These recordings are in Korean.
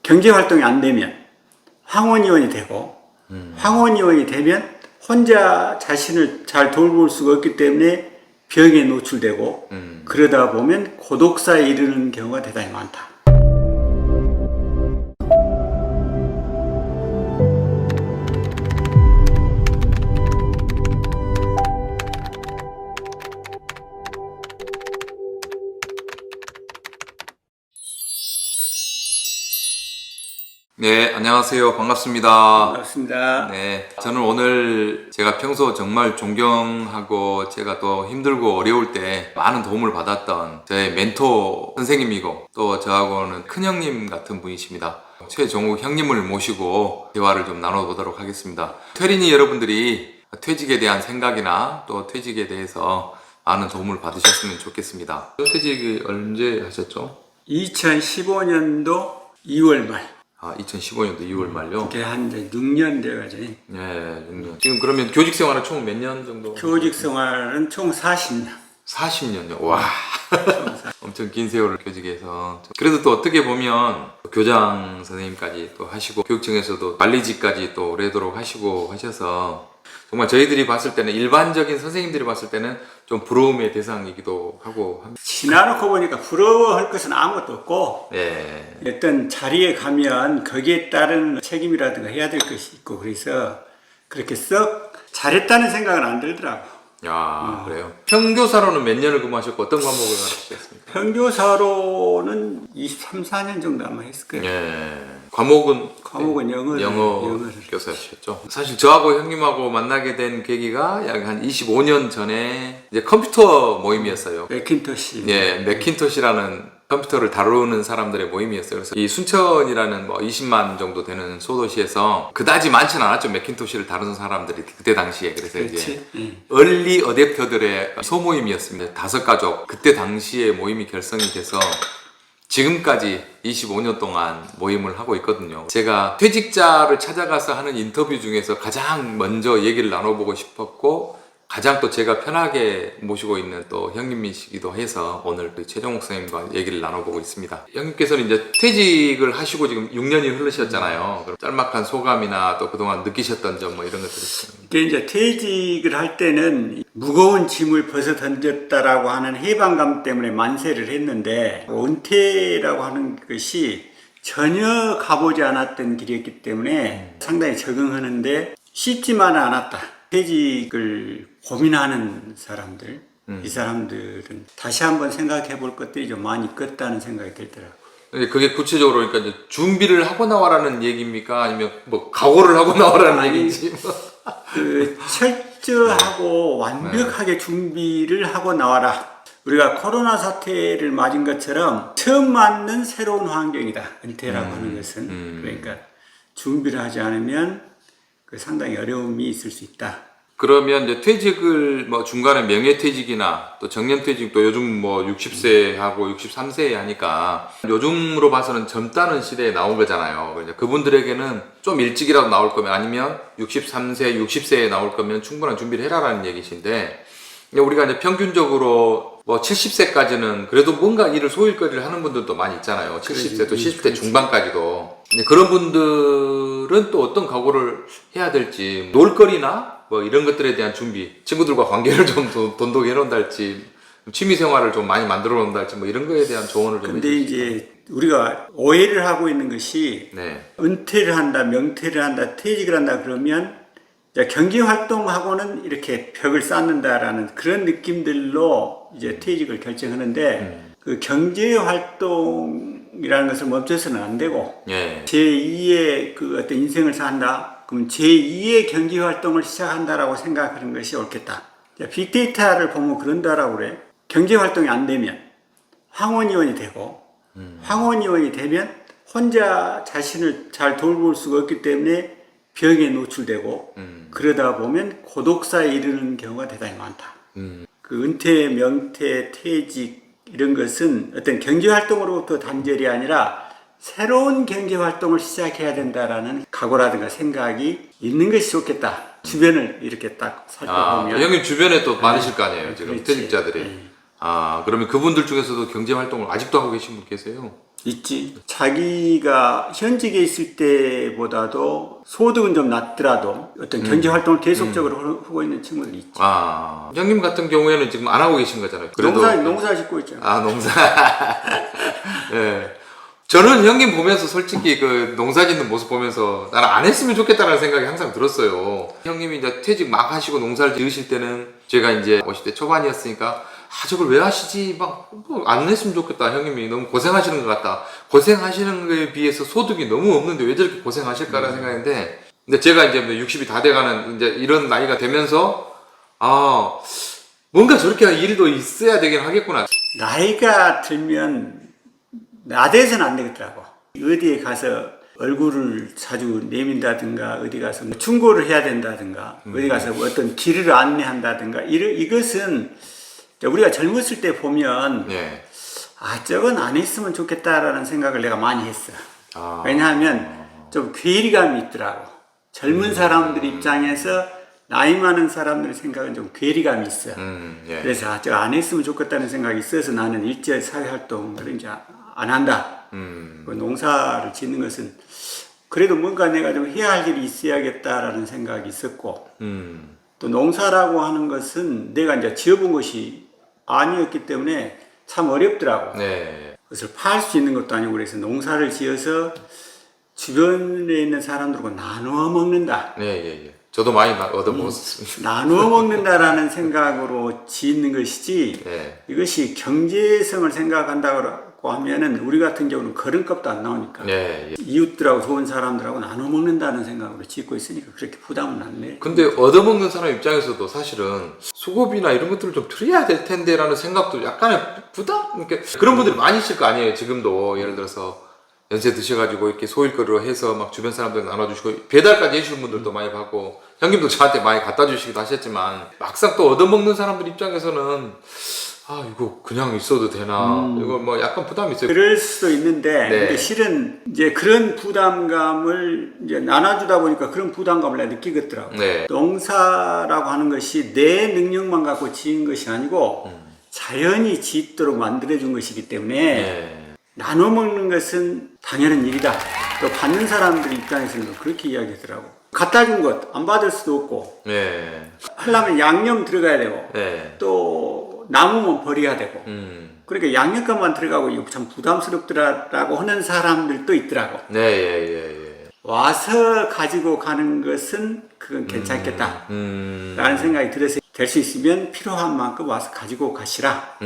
경제활동이 안 되면 황혼이혼이 되고 황혼이혼이 되면 혼자 자신을 잘 돌볼 수가 없기 때문에 병에 노출되고 그러다 보면 고독사에 이르는 경우가 대단히 많다. 네, 안녕하세요. 반갑습니다. 반갑습니다. 네, 저는 오늘 제가 평소 정말 존경하고 제가 또 힘들고 어려울 때 많은 도움을 받았던 저의 멘토 선생님이고 또 저하고는 큰형님 같은 분이십니다. 최종욱 형님을 모시고 대화를 좀 나눠보도록 하겠습니다. 퇴리니 여러분들이 퇴직에 대한 생각이나 또 퇴직에 대해서 많은 도움을 받으셨으면 좋겠습니다. 퇴직이 언제 하셨죠? 2015년도 2월 말. 2015년도 2월 말요? 이게 한 이제 6년 돼가지고. 네, 6년. 지금 그러면 교직 생활은 총 몇 년 정도? 교직 생활은 총 40년. 40년요? 와. 엄청 긴 세월을 교직해서. 그래도 또 어떻게 보면 교장 선생님까지 또 하시고 교육청에서도 관리직까지 또 오래도록 하시고 하셔서 정말 저희들이 봤을 때는 일반적인 선생님들이 봤을 때는 좀 부러움의 대상이기도 하고 합니다. 지나놓고 보니까 부러워할 것은 아무것도 없고 네. 어떤 자리에 가면 거기에 따른 책임이라든가 해야 될 것이 있고 그래서 그렇게 썩 잘했다는 생각은 안 들더라고. 야, 그래요. 평교사로는 몇 년을 근무하셨고 어떤 과목을 가르치셨습니까? 평교사로는 23, 4년 정도 아마 했을 거예요. 예. 과목은 영어 영어를. 교사셨죠. 사실 저하고 형님하고 만나게 된 계기가 약 한 25년 전에 이제 컴퓨터 모임이었어요. 맥킨토시. 예, 맥킨토시라는 컴퓨터를 다루는 사람들의 모임이었어요. 그래서 이 순천이라는 뭐 20만 정도 되는 소도시에서 그다지 많지는 않았죠. 맥킨토시를 다루는 사람들이 그때 당시에. 그래서 그렇지. 이제 얼리 어댑터들의 소모임이었습니다. 5가족. 그때 당시에 모임이 결성이 돼서 지금까지 25년 동안 모임을 하고 있거든요. 제가 퇴직자를 찾아가서 하는 인터뷰 중에서 가장 먼저 얘기를 나눠보고 싶었고 가장 또 제가 편하게 모시고 있는 또 형님이시기도 해서 오늘 최종욱 선생님과 얘기를 나눠보고 있습니다. 형님께서는 이제 퇴직을 하시고 지금 6년이 흐르셨잖아요. 그럼 짤막한 소감이나 또 그동안 느끼셨던 점 뭐 이런 것들이 있습니다. 이게 이제 퇴직을 할 때는 무거운 짐을 벗어 던졌다라고 하는 해방감 때문에 만세를 했는데 은퇴라고 하는 것이 전혀 가보지 않았던 길이었기 때문에 상당히 적응하는데 쉽지만은 않았다. 퇴직을 고민하는 사람들, 이 사람들은 다시 한번 생각해 볼 것들이 좀 많이 있겠다는 생각이 들더라고요. 그게 구체적으로 그러니까 이제 준비를 하고 나와라는 얘기입니까? 아니면 뭐 각오를 하고 나와라는 얘기인지? 그 철저하고 완벽하게 준비를 하고 나와라. 우리가 코로나 사태를 맞은 것처럼 처음 맞는 새로운 환경이다. 은퇴라고 하는 것은. 그러니까 준비를 하지 않으면 그 상당히 어려움이 있을 수 있다. 그러면 이제 퇴직을 뭐 중간에 명예퇴직이나 또 정년퇴직 또 요즘 뭐 60세 하고 63세 하니까 요즘으로 봐서는 젊다는 시대에 나온 거잖아요. 그분들에게는 좀 일찍이라도 나올 거면 아니면 63세, 60세에 나올 거면 충분한 준비를 해라라는 얘기신데 우리가 이제 평균적으로 뭐 70세까지는 그래도 뭔가 일을 소일거리를 하는 분들도 많이 있잖아요. 70세 또 70대 중반까지도. 그런 분들은 또 어떤 각오를 해야 될지 놀거리나 뭐 이런 것들에 대한 준비, 친구들과 관계를 좀 돈독히 해놓는달지 취미생활을 좀 많이 만들어 놓는달지 뭐 이런 거에 대한 조언을 좀 근데 해주시죠. 이제 우리가 오해를 하고 있는 것이 네. 은퇴를 한다, 명퇴를 한다, 퇴직을 한다 그러면 경제활동하고는 이렇게 벽을 쌓는다라는 그런 느낌들로 이제 퇴직을 결정하는데 그 경제활동이라는 것을 멈춰서는 안 되고 예. 제2의 그 어떤 인생을 산다. 그럼 제2의 경제활동을 시작한다라고 생각하는 것이 옳겠다. 빅데이터를 보면 그런다라고 그래. 경제활동이 안 되면 황혼이혼이 되고 황혼이혼이 되면 혼자 자신을 잘 돌볼 수가 없기 때문에 병에 노출되고 그러다 보면 고독사에 이르는 경우가 대단히 많다. 그 은퇴, 명퇴, 퇴직 이런 것은 어떤 경제활동으로부터 단절이 아니라 새로운 경제활동을 시작해야 된다라는 각오라든가 생각이 있는 것이 좋겠다. 주변을 이렇게 딱 살펴보면. 형님 주변에 또 많으실 거 아니에요, 지금 그렇지. 퇴직자들이. 그러면 그분들 중에서도 경제활동을 아직도 하고 계신 분 계세요? 있지. 자기가 현직에 있을 때보다도 소득은 좀 낮더라도 어떤 경제 활동을 계속적으로 하고 있는 친구들이 있지. 아, 형님 같은 경우에는 지금 안 하고 계신 거잖아요. 농사 짓고 있잖아. 아, 농사. 예. 저는 형님 보면서 솔직히 그 농사 짓는 모습 보면서 나는 안 했으면 좋겠다는 생각이 항상 들었어요. 형님이 이제 퇴직 막 하시고 농사를 지으실 때는 제가 이제 50대 초반이었으니까 아, 저걸 왜 하시지? 막, 안 했으면 좋겠다. 형님이 너무 고생하시는 것 같다. 고생하시는 거에 비해서 소득이 너무 없는데 왜 저렇게 고생하실까라는 생각인데, 근데 제가 이제 60이 다 돼가는 이제 이런 나이가 되면서, 아, 뭔가 저렇게 일도 있어야 되긴 하겠구나. 나이가 들면 나대해서는 안 되겠더라고. 어디에 가서 얼굴을 자주 내민다든가 어디 가서 뭐 충고를 해야 된다든가 어디 가서 뭐 어떤 길을 안내한다든가 이것은 우리가 젊었을 때 보면 예. 아 저건 안 했으면 좋겠다라는 생각을 내가 많이 했어. 아. 왜냐하면 좀 괴리감이 있더라고. 젊은 사람들 입장에서 나이 많은 사람들의 생각은 좀 괴리감이 있어. 예. 그래서 아, 저거 안 했으면 좋겠다는 생각이 있어서 나는 일제 사회활동을 이제 안 한다. 그 농사를 짓는 것은 그래도 뭔가 내가 좀 해야 할 일이 있어야겠다라는 생각이 있었고 또 농사라고 하는 것은 내가 이제 지어본 것이 아니었기 때문에 참 어렵더라고. 네. 그것을 팔 수 있는 것도 아니고 그래서 농사를 지어서 주변에 있는 사람들과 나누어 먹는다. 네, 예, 예. 저도 많이 얻어먹었습니다. 나누어 먹는다라는 생각으로 짓는 것이지 네. 이것이 경제성을 생각한다고 하면은 우리 같은 경우는 걸음값도 안 나오니까 네, 예. 이웃들하고 좋은 사람들하고 나눠 먹는다는 생각으로 짓고 있으니까 그렇게 부담은 안 내. 근데 얻어먹는 사람 입장에서도 사실은 수고비나 이런 것들을 좀 드려야 될 텐데라는 생각도 약간의 부담? 그러니까 그런 분들이 많이 있을 거 아니에요. 지금도 예를 들어서 연세 드셔가지고 이렇게 소일거리로 해서 막 주변 사람들 나눠주시고 배달까지 해주시는 분들도 많이 봤고 형님도 저한테 많이 갖다 주시기도 하셨지만 막상 또 얻어먹는 사람들 입장에서는 아 이거 그냥 있어도 되나 이거 뭐 약간 부담이 있어요. 그럴 수도 있는데 네. 근데 실은 이제 그런 부담감을 이제 나눠주다 보니까 그런 부담감을 내가 느끼겠더라고. 네. 농사라고 하는 것이 내 능력만 갖고 지은 것이 아니고 자연이 짓도록 만들어준 것이기 때문에 네. 나눠 먹는 것은 당연한 일이다. 또 받는 사람들 입장에서는 그렇게 이야기하더라고. 갖다 준 것 안 받을 수도 없고 네. 하려면 양념 들어가야 되고 네. 또 남으면 버려야 되고 그러니까 양념값만 들어가고 이거 참 부담스럽더라라고 하는 사람들도 있더라고. 네, 예, 예, 예. 와서 가지고 가는 것은 그건 괜찮겠다 라는 생각이 들어서 될 수 있으면 필요한 만큼 와서 가지고 가시라.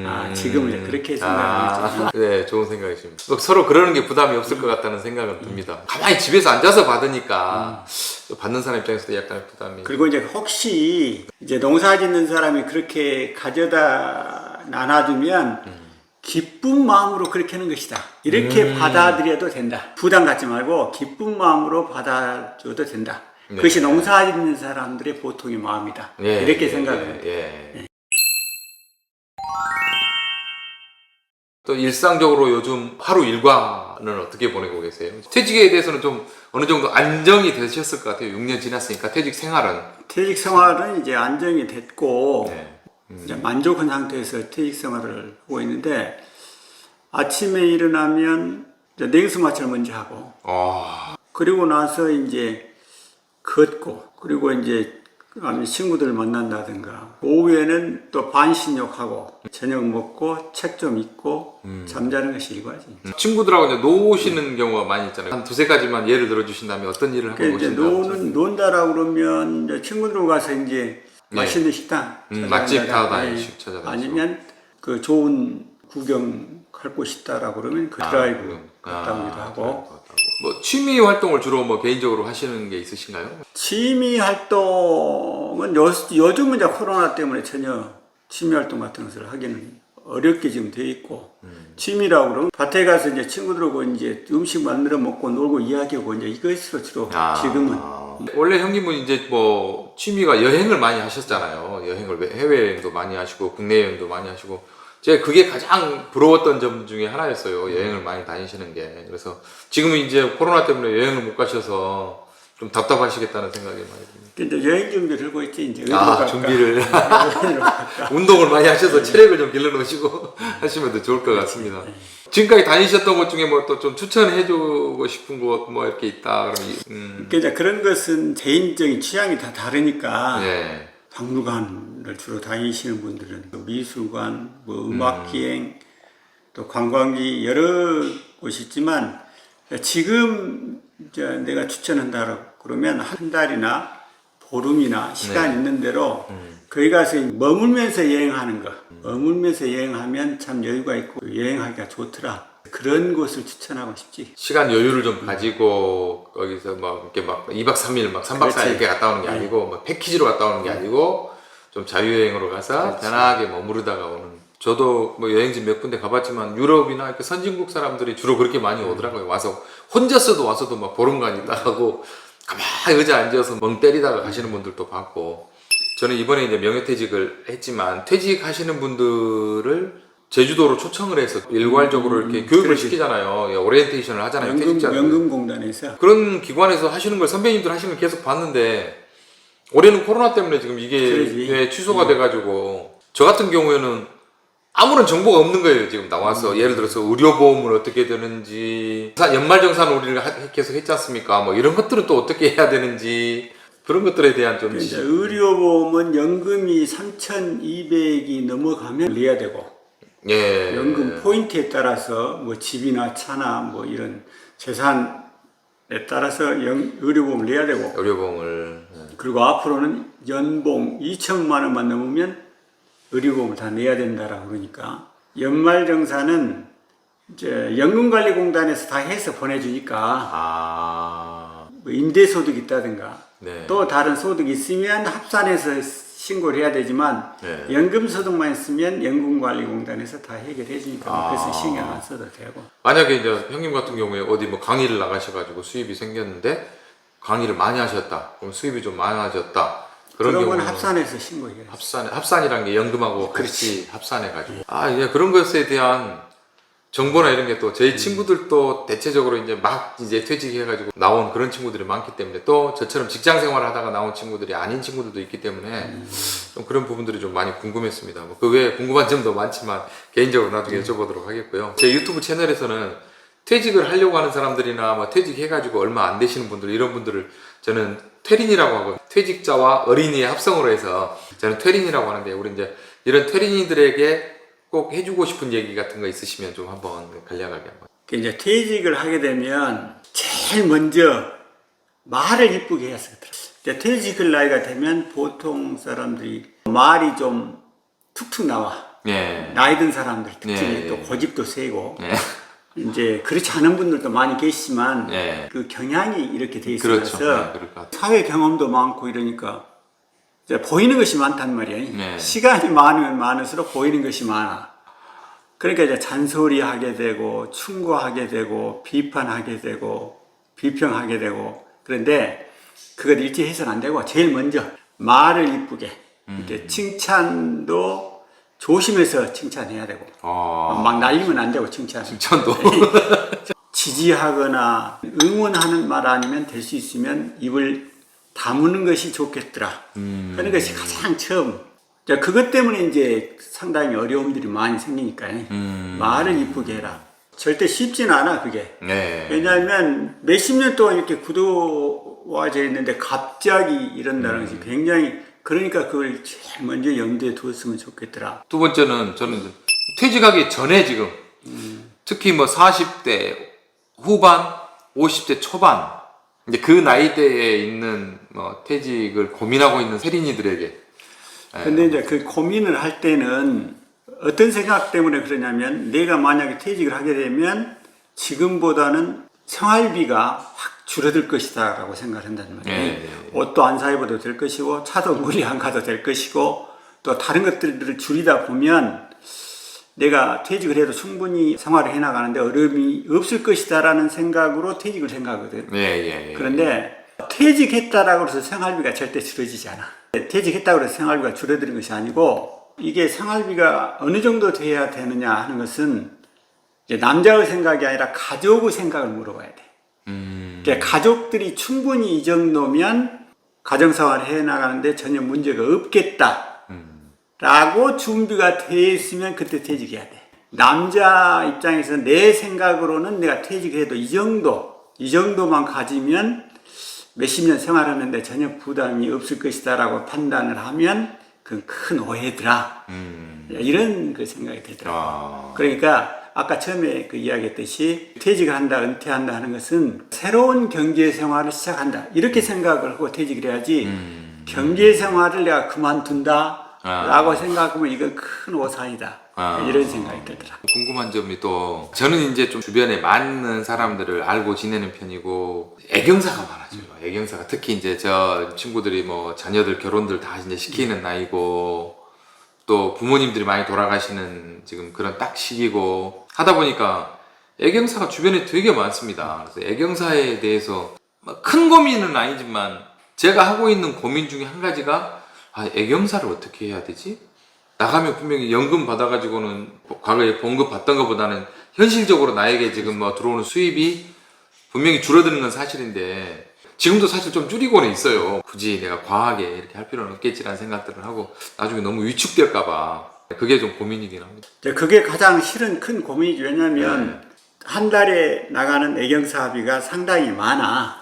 아, 지금은 이제 그렇게 생각하고 있죠. 네, 좋은 생각이십니다. 또 서로 그러는 게 부담이 없을 것 같다는 생각은 듭니다. 가만히 집에서 앉아서 받으니까 또 받는 사람 입장에서도 약간의 부담이. 그리고 이제 혹시 이제 농사 짓는 사람이 그렇게 가져다 나눠주면 기쁜 마음으로 그렇게 하는 것이다. 이렇게 받아들여도 된다. 부담 갖지 말고 기쁜 마음으로 받아줘도 된다. 네. 그것이 농사 짓는 사람들의 보통의 마음이다. 예, 이렇게 예, 생각합니다. 예. 또 일상적으로 요즘 하루 일과는 어떻게 보내고 계세요? 퇴직에 대해서는 좀 어느 정도 안정이 되셨을 것 같아요. 6년 지났으니까 퇴직 생활은. 퇴직 생활은 이제 안정이 됐고 네. 이제 만족한 상태에서 퇴직 생활을 하고 있는데 아침에 일어나면 이제 냉수마찰 먼저 하고 그리고 나서 이제 걷고 그리고 이제 그다음에 친구들 만난다든가 오후에는 또 반신욕하고 저녁 먹고 책 좀 읽고 잠자는 것이 일과지. 친구들하고 이제 노시는 경우가 많이 있잖아요. 한 두세 가지만 예를 들어 주신다면 어떤 일을 하고 그러니까 이제 계신다고? 논다라고 그러면 이제 친구들 가서 이제 맛있는 식당 맛집 찾아간다든가, 다니시고 찾아다니시고. 아니면 그 좋은 구경 갈 곳 있다라고 그러면 그 드라이브 갔다 오기도 하고. 뭐 취미 활동을 주로 뭐 개인적으로 하시는 게 있으신가요? 취미 활동은 요즘은 이제 코로나 때문에 전혀 취미 활동 같은 것을 하기는 어렵게 지금 돼 있고 취미라고 그러면 밭에 가서 이제 친구들하고 이제 음식 만들어 먹고 놀고 이야기하고 이제 이것으로 주로 지금은. 원래 형님은 이제 뭐 취미가 여행을 많이 하셨잖아요. 여행을 해외여행도 많이 하시고 국내 여행도 많이 하시고 제가 그게 가장 부러웠던 점 중에 하나였어요. 여행을 많이 다니시는 게. 그래서 지금은 이제 코로나 때문에 여행을 못 가셔서 좀 답답하시겠다는 생각이 많이 듭니다. 근데 여행 준비를 하고 있지 이제. 준비를 갈까? 운동을 많이 하셔서 체력을 좀 길러놓으시고 하시면 더 좋을 것 같습니다. 지금까지 다니셨던 곳 중에 뭐 또 좀 추천해주고 싶은 곳 뭐 이렇게 있다 그러면 그러니까 그런 것은 개인적인 취향이 다 다르니까. 예. 박물관을 주로 다니시는 분들은 미술관, 뭐 음악기행, 또 관광지 여러 곳이 있지만 지금 이제 내가 추천한다 그러면 한 달이나 보름이나 시간 있는 대로 거기 가서 머물면서 여행하는 거. 머물면서 여행하면 참 여유가 있고 여행하기가 좋더라. 그런 곳을 추천하고 싶지. 시간 여유를 좀 가지고 거기서 막 이렇게 막 2박 3일 막 3박 4일 이렇게 갔다 오는 게 아니고 뭐 패키지로 갔다 오는 게 아니고 좀 자유여행으로 가서 편하게 머무르다가 오는. 저도 뭐 여행지 몇 군데 가봤지만 유럽이나 이렇게 선진국 사람들이 주로 그렇게 많이 오더라고요. 와서 혼자서도 와서도 막 보름간 있다 하고 가만히 의자 앉아서 멍 때리다가 가시는 분들도 봤고. 저는 이번에 이제 명예퇴직을 했지만 퇴직하시는 분들을 제주도로 초청을 해서 일괄적으로 이렇게 교육을 그렇지. 시키잖아요. 예, 오리엔테이션을 하잖아요. 퇴직자들. 연금공단에서. 그런 기관에서 하시는 걸 선배님들 하시는 걸 계속 봤는데 올해는 코로나 때문에 지금 이게 그러지. 예, 취소가 돼가지고 저 같은 경우에는 아무런 정보가 없는 거예요. 지금 나와서 예를 들어서 의료보험을 어떻게 되는지 연말정산 우리를 계속 했지 않습니까? 뭐 이런 것들은 또 어떻게 해야 되는지 그런 것들에 대한 좀 그러니까 의료보험은 연금이 3,200이 넘어가면 내야 되고 예. 연금 포인트에 따라서 뭐 집이나 차나 뭐 이런 재산에 따라서 의료보험을 내야 되고 의료보험을 그리고 앞으로는 연봉 2천만 원만 넘으면 의료보험을 다 내야 된다라고 그러니까 연말정산은 이제 연금관리공단에서 다 해서 보내주니까 뭐 임대소득이 있다든가 네. 또 다른 소득이 있으면 합산해서 신고를 해야 되지만 네. 연금소득만 있으면 연금관리공단에서 다 해결해 주니까 그래서 신경 안 써도 되고. 만약에 이제 형님 같은 경우에 어디 뭐 강의를 나가셔가지고 수입이 생겼는데 강의를 많이 하셨다. 그럼 수입이 좀 많아졌다. 그런 건 경우는 합산해서 신고해야지. 합산이란 게 연금하고 같이 합산해가지고. 이제 그런 것에 대한 정보나 이런 게 또 저희 친구들도 대체적으로 이제 막 이제 퇴직해가지고 나온 그런 친구들이 많기 때문에 또 저처럼 직장 생활을 하다가 나온 친구들이 아닌 친구들도 있기 때문에 좀 그런 부분들이 좀 많이 궁금했습니다. 뭐 그 외에 궁금한 점도 많지만 개인적으로 나중에 여쭤보도록 하겠고요. 제 유튜브 채널에서는 퇴직을 하려고 하는 사람들이나 뭐 퇴직해가지고 얼마 안 되시는 분들 이런 분들을 저는 퇴린이라고 하고 퇴직자와 어린이의 합성으로 해서 저는 퇴린이라고 하는데 우리 이제 이런 퇴린이들에게 꼭 해주고 싶은 얘기 같은 거 있으시면 좀 한번 간략하게 한번. 이제 퇴직을 하게 되면 제일 먼저 말을 이쁘게 해야 되더라. 퇴직할 나이가 되면 보통 사람들이 말이 좀 툭툭 나와. 예. 나이 든 사람들 특징이 예, 예. 또 고집도 세고. 예. 이제 그렇지 않은 분들도 많이 계시지만 예. 그 경향이 이렇게 돼 있어서 그렇죠. 네, 그럴 것 같아요. 사회 경험도 많고 이러니까 이제 보이는 것이 많단 말이야. 네. 시간이 많으면 많을수록 보이는 것이 많아. 그러니까 이제 잔소리하게 되고 충고하게 되고 비판하게 되고 비평하게 되고 그런데 그걸 일찍 해서는 안 되고 제일 먼저 말을 이쁘게 이렇게 칭찬도 조심해서 칭찬해야 되고 막 날리면 안 되고 칭찬도 지지하거나 응원하는 말 아니면 될 수 있으면 입을 다무는 것이 좋겠더라. 그런 것이 가장 처음. 자, 그것 때문에 이제 상당히 어려움들이 많이 생기니까요. 말을 이쁘게 해라. 절대 쉽지는 않아, 그게. 네. 왜냐하면 몇십 년 동안 이렇게 굳어와져 있는데 갑자기 이런다는 것이 굉장히, 그러니까 그걸 제일 먼저 염두에 두었으면 좋겠더라. 두 번째는 저는 이제 퇴직하기 전에 지금 특히 뭐 40대 후반, 50대 초반 이제 그 나이대에 있는 뭐 퇴직을 고민하고 있는 세린이들에게 근데 이제 그 고민을 할 때는 어떤 생각 때문에 그러냐면 내가 만약에 퇴직을 하게 되면 지금보다는 생활비가 확 줄어들 것이다 라고 생각을 한단 말이에요. 옷도 안 사 입어도 될 것이고 차도 물이 안 가도 될 것이고 또 다른 것들을 줄이다 보면 내가 퇴직을 해도 충분히 생활을 해나가는데 어려움이 없을 것이다 라는 생각으로 퇴직을 생각하거든. 그런데 퇴직했다라고 해서 생활비가 절대 줄어지지 않아. 퇴직했다고 해서 생활비가 줄어드는 것이 아니고 이게 생활비가 어느 정도 돼야 되느냐 하는 것은 이제 남자의 생각이 아니라 가족의 생각을 물어봐야 돼. 그러니까 가족들이 충분히 이 정도면 가정생활을 해나가는데 전혀 문제가 없겠다 라고 준비가 돼 있으면 그때 퇴직해야 돼. 남자 입장에서 내 생각으로는 내가 퇴직해도 이 정도만 가지면 몇십 년 생활하는데 전혀 부담이 없을 것이다 라고 판단을 하면 그건 큰 오해더라. 이런 그 생각이 들더라고요. 그러니까 아까 처음에 그 이야기했듯이 퇴직을 한다, 은퇴한다 하는 것은 새로운 경제 생활을 시작한다. 이렇게 생각을 하고 퇴직을 해야지 경제 생활을 내가 그만둔다 라고 생각하면 이건 큰 오산이다. 이런 생각이 들더라. 궁금한 점이 또 저는 이제 좀 주변에 많은 사람들을 알고 지내는 편이고 애경사가 많아져요. 애경사가 특히 이제 저 친구들이 뭐 자녀들 결혼들 다 이제 시키는 나이고 또 부모님들이 많이 돌아가시는 지금 그런 딱 시기고 하다 보니까 애경사가 주변에 되게 많습니다. 그래서 애경사에 대해서 큰 고민은 아니지만 제가 하고 있는 고민 중에 한 가지가 애경사를 어떻게 해야 되지? 나가면 분명히 연금 받아가지고는 과거에 봉급 받던 것보다는 현실적으로 나에게 지금 뭐 들어오는 수입이 분명히 줄어드는 건 사실인데 지금도 사실 좀 줄이고는 있어요. 굳이 내가 과하게 이렇게 할 필요는 없겠지라는 생각들을 하고 나중에 너무 위축될까봐 그게 좀 고민이긴 합니다. 그게 가장 실은 큰 고민이죠. 왜냐하면 한 달에 나가는 애경사비가 상당히 많아.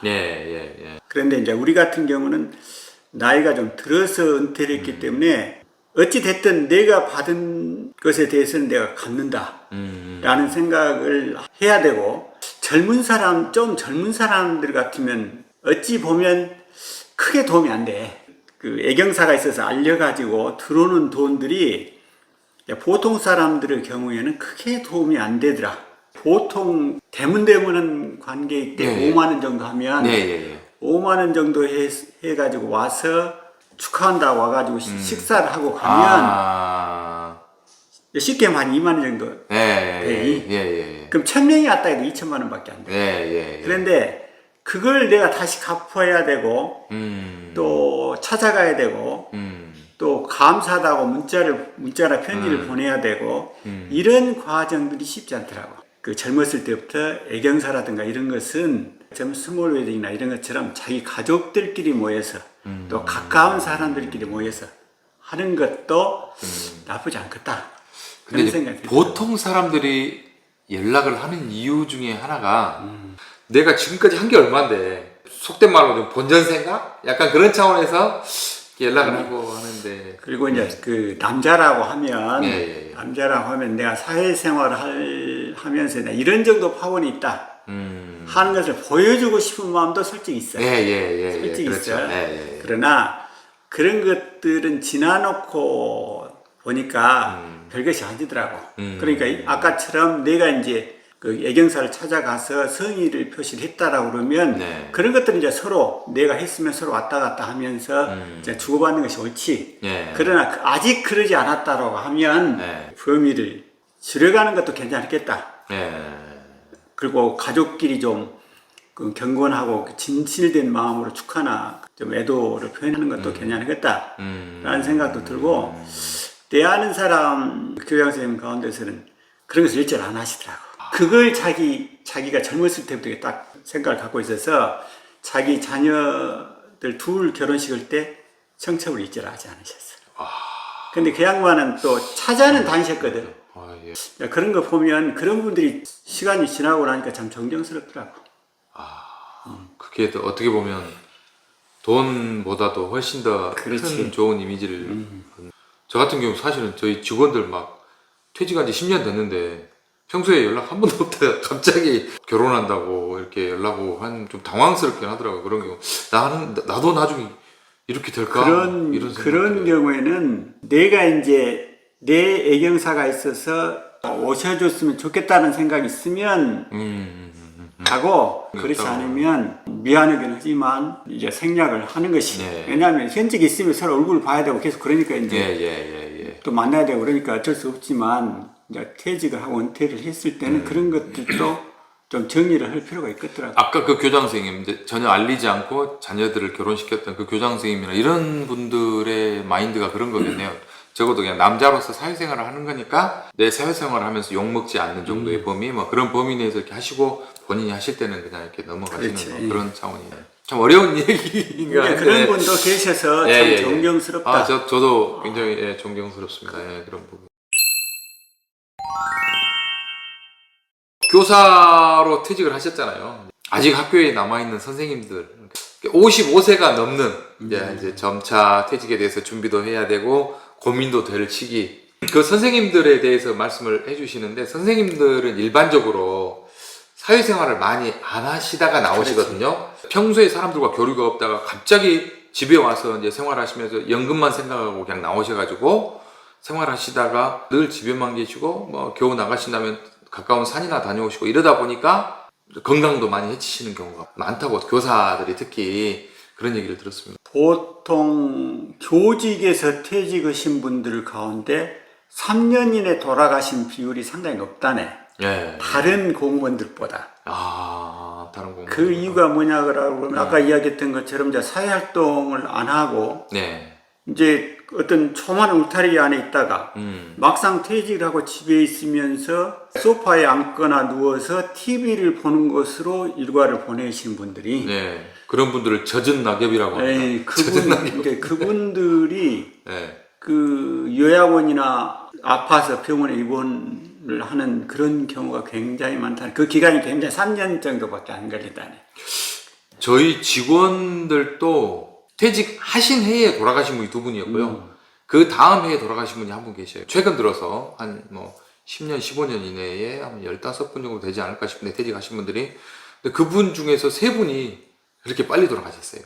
그런데 이제 우리 같은 경우는 나이가 좀 들어서 은퇴를 했기 때문에 어찌 됐든 내가 받은 것에 대해서는 내가 갚는다 라는 생각을 해야 되고 좀 젊은 사람들 같으면 어찌 보면 크게 도움이 안 돼. 그 애경사가 있어서 알려가지고 들어오는 돈들이 보통 사람들의 경우에는 크게 도움이 안 되더라. 보통 대문대문한 관계일 때 5만 원 정도 하면 5만 원 정도 해가지고 와서 축하한다고 와가지고 식사를 하고 가면 쉽게 하면 2만 원 정도 돼. 그럼 1000명이 왔다 해도 2천만 원밖에 안 돼. 그런데 그걸 내가 다시 갚아야 되고 또 찾아가야 되고 또 감사하다고 문자나 편지를 보내야 되고 이런 과정들이 쉽지 않더라고. 그 젊었을 때부터 애경사라든가 이런 것은 좀 스몰 웨딩이나 이런 것처럼 자기 가족들끼리 모여서 또 가까운 사람들끼리 모여서 하는 것도 나쁘지 않겠다. 그런 생각이 들어요. 보통 사람들이 연락을 하는 이유 중에 하나가 내가 지금까지 한 게 얼마인데 속된 말로 좀 본전생각? 약간 그런 차원에서 연락을 하고 하는데 그리고 이제 그 남자라고 하면 내가 사회생활을 하면서 내가 이런 정도 파원이 있다 하는 것을 보여주고 싶은 마음도 솔직히 있어요. 솔직히 그렇죠. 있어요. 그러나 그런 것들은 지나놓고 보니까 별것이 아니더라고. 그러니까 아까처럼 내가 이제 그 애경사를 찾아가서 성의를 표시를 했다라고 그러면 그런 것들은 이제 서로 내가 했으면 서로 왔다 갔다 하면서 이제 주고받는 것이 옳지. 그러나 아직 그러지 않았다라고 하면 범위를 줄여가는 것도 괜찮겠다. 그리고 가족끼리 좀 경건하고 진실된 마음으로 축하나 좀 애도를 표현하는 것도 괜찮겠다. 라는 생각도 들고 내 아는 사람 교장 선생님 가운데서는 그런 것을 일절 안 하시더라고. 그걸 자기가 젊었을 때부터 딱 생각을 갖고 있어서 자기 자녀들 둘 결혼식을 때 청첩을 일절 하지 않으셨어요. 근데 그 양반은 또 찾아는 다니셨거든. 그런 거 보면 그런 분들이 시간이 지나고 나니까 참 정정스럽더라고. 그게 또 어떻게 보면 돈보다도 훨씬 더 큰 좋은 이미지를 저 같은 경우 사실은 저희 직원들 막 퇴직한 지 10년 됐는데 평소에 연락 한 번도 없다가 갑자기 결혼한다고 이렇게 연락 오고 좀 당황스럽긴 하더라고요. 그런 경우 나도 나중에 이렇게 될까? 그런 경우에는 내가 이제 내 애경사가 있어서 오셔줬으면 좋겠다는 생각이 있으면 하고 그렇지 않으면 미안하긴 하지만 이제 생략을 하는 것이 왜냐하면 현직에 있으면 서로 얼굴을 봐야 되고 계속 그러니까 이제 또 만나야 되고 그러니까 어쩔 수 없지만 이제 퇴직을 하고 은퇴를 했을 때는 그런 것들도 좀 정리를 할 필요가 있겠더라고요. 아까 그 교장 선생님 이제 전혀 알리지 않고 자녀들을 결혼시켰던 그 교장 선생님이나 이런 분들의 마인드가 그런 거겠네요. 적어도 그냥 남자로서 사회생활을 하는 거니까 내 사회생활을 하면서 욕먹지 않는 정도의 범위 뭐 그런 범위 내에서 이렇게 하시고 본인이 하실 때는 그냥 이렇게 넘어가시는 그렇지. 뭐 그런 차원이에요. 참 어려운 얘기인가 그러니까 그런 분도 계셔서 참 존경스럽다. 아, 저도 굉장히 존경스럽습니다. 그런 부분. 교사로 퇴직을 하셨잖아요. 아직 학교에 남아있는 선생님들 55세가 넘는 이제 점차 퇴직에 대해서 준비도 해야 되고 고민도 될 시기, 그 선생님들에 대해서 말씀을 해주시는데, 선생님들은 일반적으로 사회생활을 많이 안 하시다가 나오시거든요. 평소에 사람들과 교류가 없다가 갑자기 집에 와서 이제 생활하시면서 연금만 생각하고 그냥 나오셔가지고 생활하시다가 늘 집에만 계시고 뭐 겨우 나가신다면 가까운 산이나 다녀오시고 이러다 보니까 건강도 많이 해치시는 경우가 많다고 교사들이 특히 그런 얘기를 들었습니다. 보통 교직에서 퇴직하신 분들 가운데 3년 이내 돌아가신 비율이 상당히 높다네. 다른 공무원들보다. 다른 공무원. 그 이유가 뭐냐 그러면 아까 이야기했던 것처럼 이제 사회활동을 안 하고 이제 어떤 초만 울타리 안에 있다가 막상 퇴직을 하고 집에 있으면서 소파에 앉거나 누워서 TV를 보는 것으로 일과를 보내신 분들이 그런 분들을 젖은 낙엽이라고 합니다. 그분들이 그 요양원이나 아파서 병원에 입원을 하는 그런 경우가 굉장히 많다. 그 기간이 굉장히 3년 정도밖에 안 걸린다네. 저희 직원들도 퇴직하신 해에 돌아가신 분이 2분이었고요. 그 다음 해에 돌아가신 분이 한 분 계셔요. 최근 들어서 한 10년, 15년 이내에 한 15분 정도 되지 않을까 싶은데 퇴직하신 분들이. 근데 그분 중에서 3분이 그렇게 빨리 돌아가셨어요.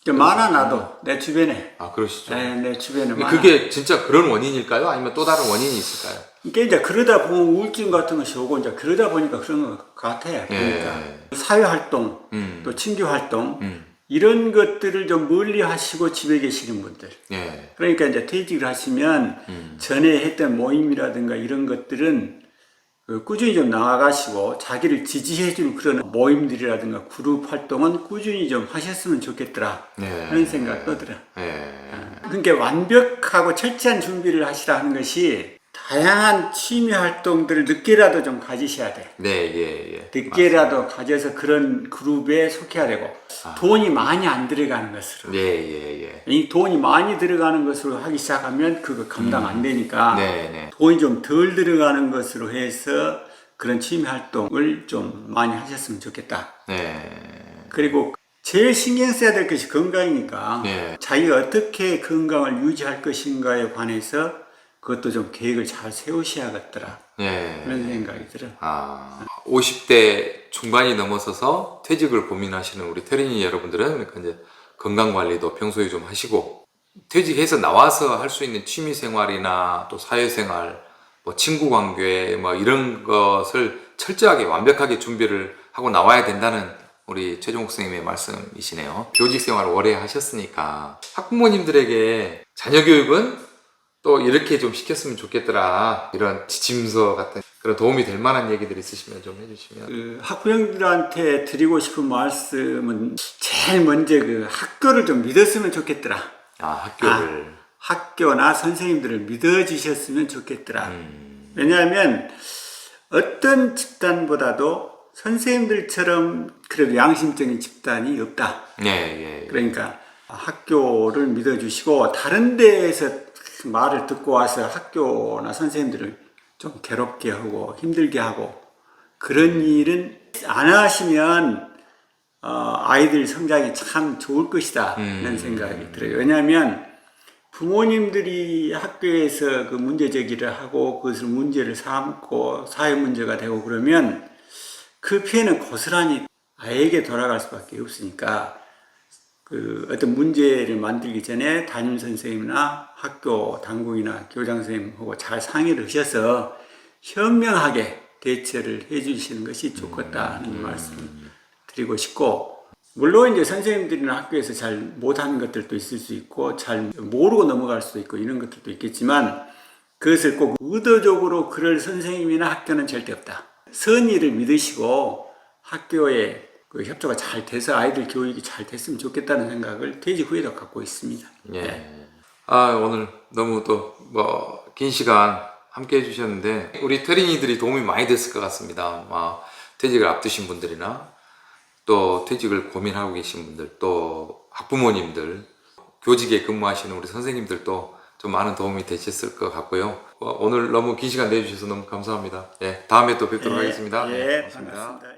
많아 나도 내 주변에. 그러시죠. 내 주변에 많아. 그게 진짜 그런 원인일까요? 아니면 또 다른 원인이 있을까요? 그러니까 이제 그러다 보면 우울증 같은 것이 오고 이제 그러다 보니까 그런 것 같아요. 그러니까 사회활동, 또 친교활동 이런 것들을 좀 멀리 하시고 집에 계시는 분들. 그러니까 이제 퇴직을 하시면 전에 했던 모임이라든가 이런 것들은 꾸준히 좀 나아가시고 자기를 지지해줄 그런 모임들이라든가 그룹 활동은 꾸준히 좀 하셨으면 좋겠더라. 그런 생각도 들어. 그러니까 완벽하고 철저한 준비를 하시라 하는 것이 다양한 취미 활동들을 늦게라도 좀 가지셔야 돼. 늦게라도 맞습니다. 가져서 그런 그룹에 속해야 되고 돈이 많이 안 들어가는 것으로. 이 돈이 많이 들어가는 것으로 하기 시작하면 그거 감당 안 되니까 돈이 좀 덜 들어가는 것으로 해서 그런 취미 활동을 좀 많이 하셨으면 좋겠다. 그리고 제일 신경 써야 될 것이 건강이니까 자기가 어떻게 건강을 유지할 것인가에 관해서 그것도 좀 계획을 잘 세우셔야겠더라. 그런 생각이 들어. 50대 중반이 넘어서서 퇴직을 고민하시는 우리 테린이 여러분들은 그러니까 이제 건강 관리도 평소에 좀 하시고, 퇴직해서 나와서 할 수 있는 취미 생활이나 또 사회생활, 뭐 친구 관계 뭐 이런 것을 철저하게 완벽하게 준비를 하고 나와야 된다는 우리 최종욱 선생님의 말씀이시네요. 교직 생활을 오래 하셨으니까 학부모님들에게 자녀 교육은 또 이렇게 좀 시켰으면 좋겠더라, 이런 지침서 같은 그런 도움이 될 만한 얘기들 있으시면 좀 해주시면. 학부형들한테 드리고 싶은 말씀은 제일 먼저 학교를 좀 믿었으면 좋겠더라. 학교를. 학교나 선생님들을 믿어주셨으면 좋겠더라. 왜냐하면 어떤 집단보다도 선생님들처럼 그래도 양심적인 집단이 없다. 그러니까 학교를 믿어주시고 다른 데에서 말을 듣고 와서 학교나 선생님들을 좀 괴롭게 하고 힘들게 하고 그런 일은 안 하시면 아이들 성장이 참 좋을 것이다 이런 생각이 들어요. 왜냐하면 부모님들이 학교에서 그 문제 제기를 하고 그것을 문제를 삼고 사회 문제가 되고 그러면 그 피해는 고스란히 아이에게 돌아갈 수밖에 없으니까 어떤 문제를 만들기 전에 담임 선생님이나 학교 당국이나 교장 선생님하고 잘 상의를 하셔서 현명하게 대처를 해주시는 것이 좋겠다는 말씀을 드리고 싶고, 물론 이제 선생님들이나 학교에서 잘 못하는 것들도 있을 수 있고 잘 모르고 넘어갈 수도 있고 이런 것들도 있겠지만 그것을 꼭 의도적으로 그럴 선생님이나 학교는 절대 없다. 선의를 믿으시고 학교에 그 협조가 잘 돼서 아이들 교육이 잘 됐으면 좋겠다는 생각을 퇴직 후에도 갖고 있습니다. 오늘 너무 또 긴 시간 함께 해주셨는데 우리 테린이들이 도움이 많이 됐을 것 같습니다. 퇴직을 앞두신 분들이나 또 퇴직을 고민하고 계신 분들, 또 학부모님들, 교직에 근무하시는 우리 선생님들도 좀 많은 도움이 되셨을 것 같고요. 오늘 너무 긴 시간 내주셔서 너무 감사합니다. 예, 다음에 또 뵙도록 하겠습니다. 예, 고맙습니다. 반갑습니다.